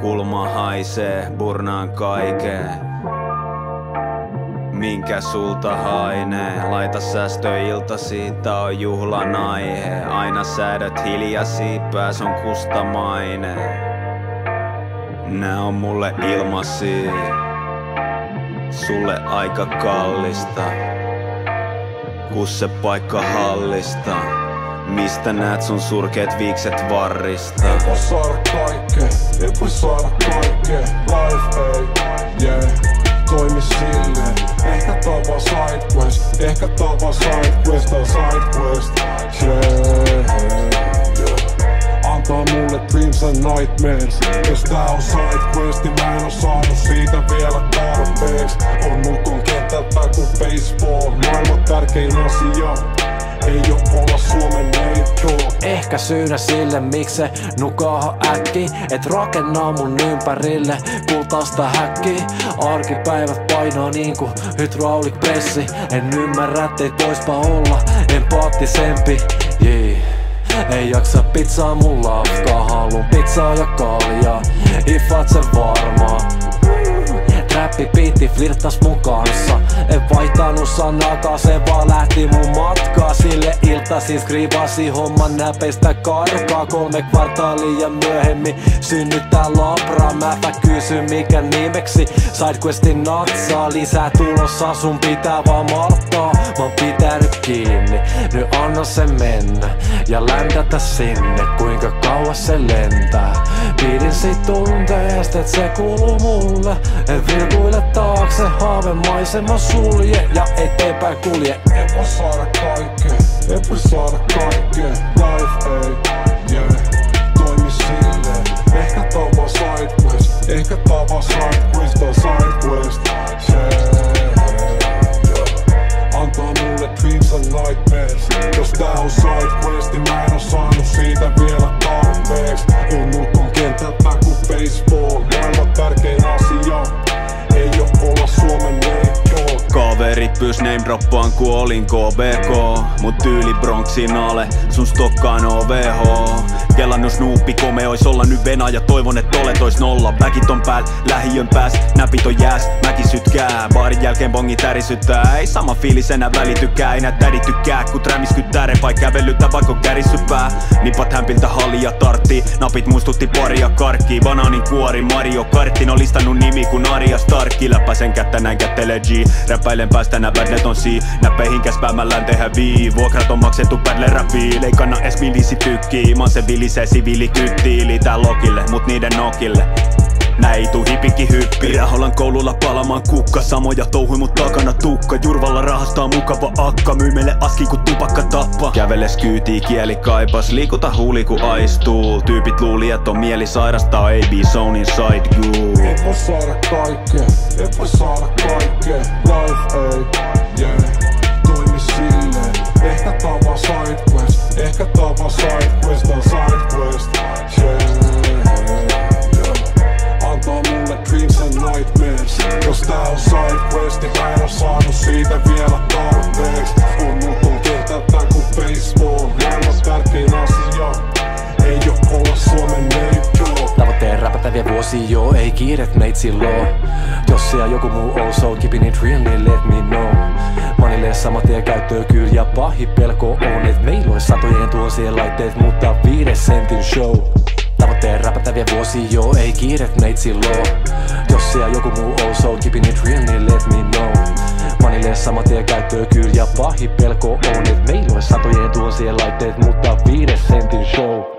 Kulma haisee, burnaan kaiken. Minkä sulta hainee? Laita säästöilta, siitä on juhlan aihe. Aina säädöt hiljasi, pääs on kustamainen. Nää on mulle ilmasi, sulle aika kallista. Kus se paikka hallista? Mistä näet sun surkeet viikset varrista? Ei voi saada kaikkea, ei voi saada kaikkea. Life ei, yeah, toimi silleen. Ehkä tää on vaan sidequest, ehkä tää on vaan sidequest tai sidequest, yeah. Antaa mulle dreams and nightmares. Jos tää on sidequest, niin mä en oo saanut siitä vielä tarpeeks. On nukon kentältä kuin baseball, maailman tärkein asia ei oo olla Suomen neito. Ehkä syynä sille miksi se nukaahan äkki, et rakennaa mun ympärille kultaista häkki. Arkipäivät painaa niinku hydraulic pressi. En ymmärrä, ettei voispa olla empaattisempi, yeah. Ei jaksa pizzaa mun lafkaa, haluun pizzaa ja kaljaa. Ifaat sen varmaa. Räppi biitti flirttas mun kanssa. En vaihtanut sanakaan, se vaan lähti mun matkaa. Sille iltaisin skriivasi homman näpeistä karkaa. 3 kvartaalia myöhemmin synnyttää labraa. Mä kysyn mikä nimeksi sidequestin natsaa. Lisää tulossa, sun pitää vaan malttaa. Mä oon pitänyt kiinni, nyt anna se mennä ja ländätä sinne, kuinka kauas se lentää. Pidin sit tunteesta, et se kuuluu mulle. En vilkuile taakse, haavemaisema sulje ja eteenpäin kulje. Ei voi saada kaikkea, ei voi saada kaikkea. Life ei, yeah, toimi silleen. Ehkä tää on vaan sidequest, ehkä tää on vaan sidequest tai sidequest, yeah. Antaa mulle dreams and nightmares. Jos tää on sidequest, niin mä en oo saanut siitä vielä tarpeeks. On nukon kentältä kuin baseball, maailman tärkein asia ei oo olla Suomen neito. Kaverit pyys name droppaan ku olin KBK. Mut tyyli Bronxin ale, sun stokkaan OVH. Kelannut Snoopi, kome ois olla nyt Venäjä. Toivon et olet ois nolla. Väkit on pääl, lähiön pääs, näpit on jääs. Mäki sytkää, baarin jälkeen bongi tärisyttää. Ei sama fiilis enää välitykää, ei nää tädi tykkää. Ku trämiskyttää repaa kävellyttä vaikka on kärissyppää. Nipat hämpiltä hallia tarttii, napit muistutti paria karkkii. Banaanin kuori Mario Kartin on listannut nimi kun Arja Starkki. Läppäsen kättä näin kättelee G, räppäilen päästä nää badlet on C. Näppeihin käspäämällään tehdä vii, vuokrat on maksettu badle räpii. Ei kanna es milisi tykkii, mä se vilisee siviilikyttii. Liitää lokille, mut niiden nokille nää ei tuu hipikki hyppi. Raholan koululla palamaan kukka, samoja touhui mut takana tukka. Jurvalla rahastaa mukava akka, myy meille aski ku tupakka tappa. Käveles kyytii, kieli kaipas, liikuta huuli ku aistuu. Tyypit luuli et on mieli sairastaa, ei be zone inside you. Ei voi saada kaikkea, ei voi saada kaikkea. Life ei, yeah, toimi silleen. Ehkä tää on vaan sidequest, ehkä tää on vaan sidequest tai sidequest, yeah. Antaa mulle dreams and nightmares. Jos tää on sidequest, niin mä en oo saanut siitä vielä tarpeeks. On nukon kentältä kuin baseball, maailman tärkein asia ei oo olla Suomen neito. Tavoitteen räpätäviä vuosia joo, ei kiiret meitsiloo. Jos siellä joku muu on so keeping it real, niin let me know. Monille sama tie käyttöä kyllä ja pahin pelko on, et meillä ois satojen tuhansien laitteet, mutta 5 sentin show. Tavoitteen räpätäviä vuosia joo, ei kiiret meitsiloo. Jos siellä joku muu on so keeping it real, niin let me know. Monille sama tie käyttöä kyllä ja pahin pelko on, et meillä ois satojen tuhansien laitteet, mutta 5 sentin show.